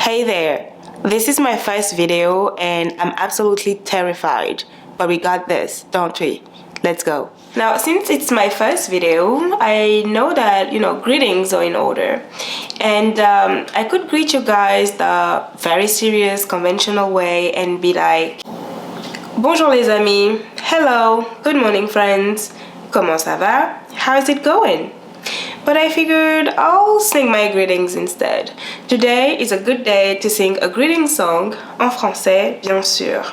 Hey there, this is my first video and I'm absolutely terrified, but we got this, don't we? Let's go. Now, since it's my first video, I know that, greetings are in order. And I could greet you guys the very serious, conventional way and be like, Bonjour les amis, hello, good morning friends, comment ça va? How's it going? But I figured I'll sing my greetings instead. Today is a good day to sing a greeting song en français, bien sûr.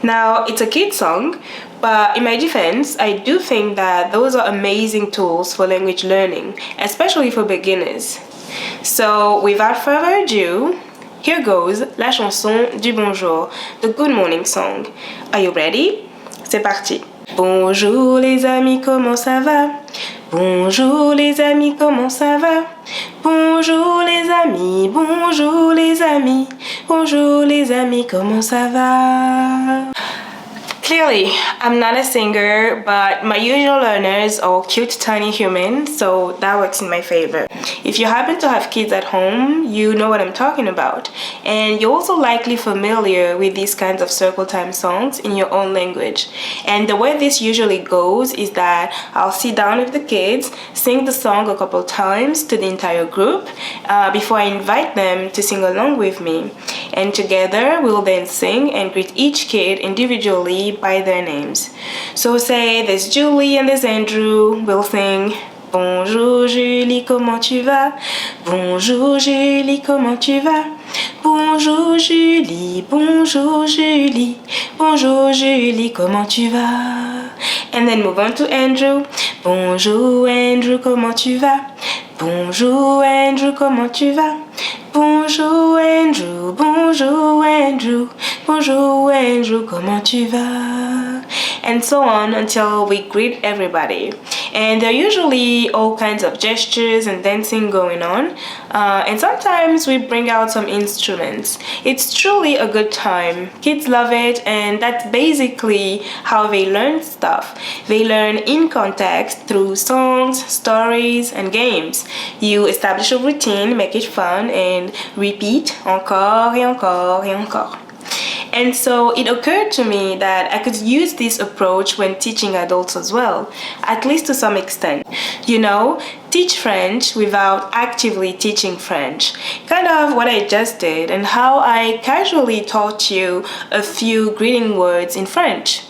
Now, it's a kid's song, but in my defense, I do think that those are amazing tools for language learning, especially for beginners. So, without further ado, here goes la chanson du bonjour, the good morning song. Are you ready? C'est parti. Bonjour les amis, comment ça va? Bonjour les amis, comment ça va? Bonjour les amis, bonjour les amis, bonjour les amis, comment ça va? Clearly, I'm not a singer, but my usual learners are cute tiny humans, so that works in my favor. If you happen to have kids at home, you know what I'm talking about. And you're also likely familiar with these kinds of circle time songs in your own language. And the way this usually goes is that I'll sit down with the kids, sing the song a couple times to the entire group before I invite them to sing along with me. And together, we'll then sing and greet each kid individually by their names. So say there's Julie and there's Andrew, we'll sing Bonjour Julie, comment tu vas? Bonjour Julie, comment tu vas? Bonjour Julie, bonjour Julie, bonjour Julie, comment tu vas? And then move on to Andrew. Bonjour Andrew, comment tu vas? Bonjour Andrew, comment tu vas? Bonjour Andrew, bonjour Andrew, bonjour Andrew, comment tu vas? And so on until we greet everybody. And there are usually all kinds of gestures and dancing going on. And sometimes we bring out some instruments. It's truly a good time. Kids love it, and that's basically how they learn stuff. They learn in context through songs, stories, and games. You establish a routine, make it fun, and repeat encore et encore et encore. And so it occurred to me that I could use this approach when teaching adults as well, at least to some extent. Teach French without actively teaching French. Kind of what I just did and how I casually taught you a few greeting words in French.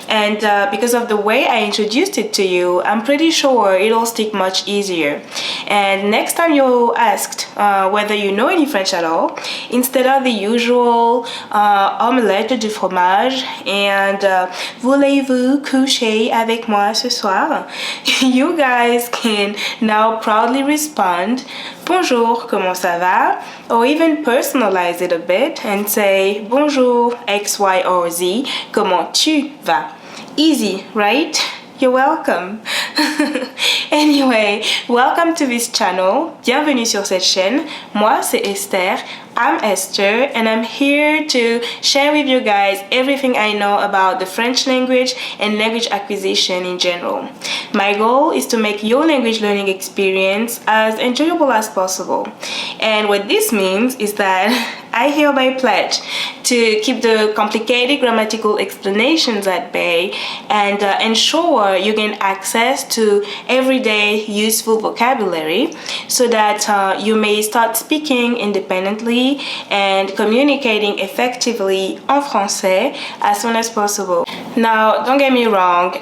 And because of the way I introduced it to you, I'm pretty sure it'll stick much easier. And next time you're asked whether you know any French at all, instead of the usual omelette du fromage and voulez-vous coucher avec moi ce soir, you guys can now proudly respond Bonjour, comment ça va? Or even personalize it a bit and say Bonjour, X, Y, or Z, comment tu vas? Easy, right? You're welcome. Anyway, welcome to this channel. Bienvenue sur cette chaîne. Moi, c'est Esther. I'm Esther, and I'm here to share with you guys everything I know about the French language and language acquisition in general. My goal is to make your language learning experience as enjoyable as possible. And what this means is that I hereby pledge to keep the complicated grammatical explanations at bay and ensure you gain access to everyday useful vocabulary so that you may start speaking independently and communicating effectively en français as soon as possible. Now, don't get me wrong,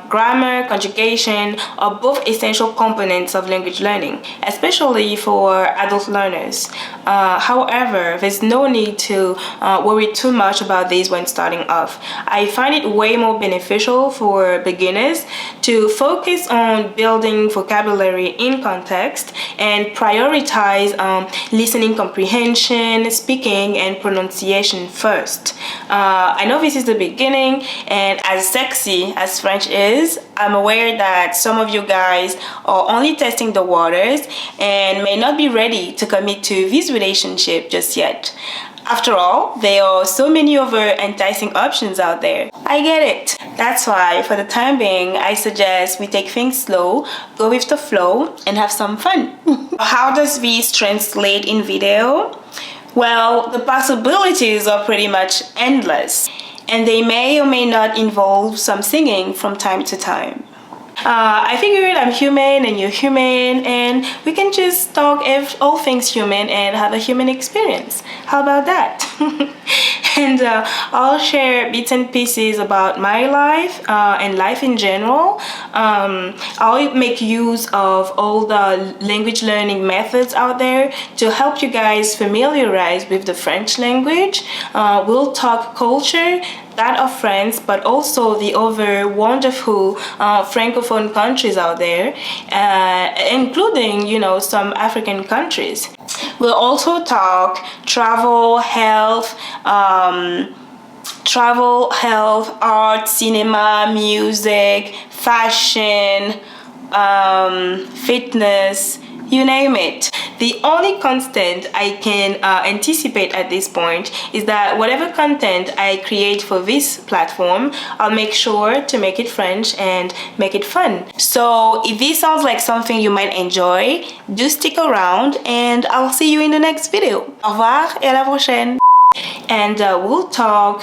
grammar, conjugation are both essential components of language learning, especially for adult learners. However, there's no need to worry too much about these when starting off. I find it way more beneficial for beginners to focus on building vocabulary in context and prioritize listening comprehension, speaking, and pronunciation first. I know this is the beginning, and as sexy as French is, I'm aware that some of you guys are only testing the waters and may not be ready to commit to this relationship just yet. After all, there are so many other enticing options out there. I get it. That's why, for the time being, I suggest we take things slow, go with the flow, and have some fun. How does this translate in video? Well, the possibilities are pretty much endless, and they may or may not involve some singing from time to time. I figured I'm human and you're human, and we can just talk all things human and have a human experience. How about that? And I'll share bits and pieces about my life and life in general. I'll make use of all the language learning methods out there to help you guys familiarize with the French language. We'll talk culture, that of France, but also the other wonderful francophone countries out there, including, you know, some African countries. We'll also talk travel, health, art, cinema, music, fashion, fitness, you name it. The only constant I can anticipate at this point is that whatever content I create for this platform, I'll make sure to make it French and make it fun. So if this sounds like something you might enjoy, do stick around and I'll see you in the next video. Au revoir et à la prochaine. And we'll talk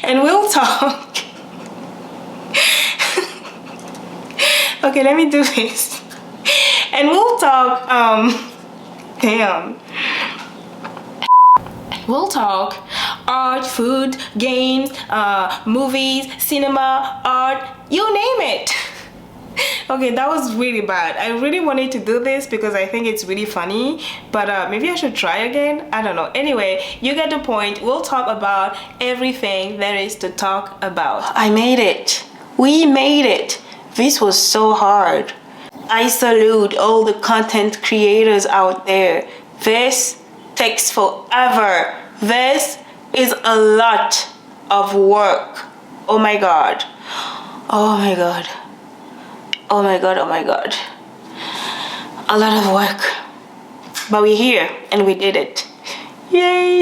and we'll talk. Okay, let me do this. And we'll talk, we'll talk art, food, games, movies, cinema, art, you name it. Okay, that was really bad. I really wanted to do this because I think it's really funny, but maybe I should try again. I don't know. Anyway, you get the point. We'll talk about everything there is to talk about. I made it. We made it. This was so hard. I salute all the content creators out there. This takes forever. This is a lot of work. Oh my god. Oh my god. Oh my god, oh my god. A lot of work. But we're here and we did it. Yay!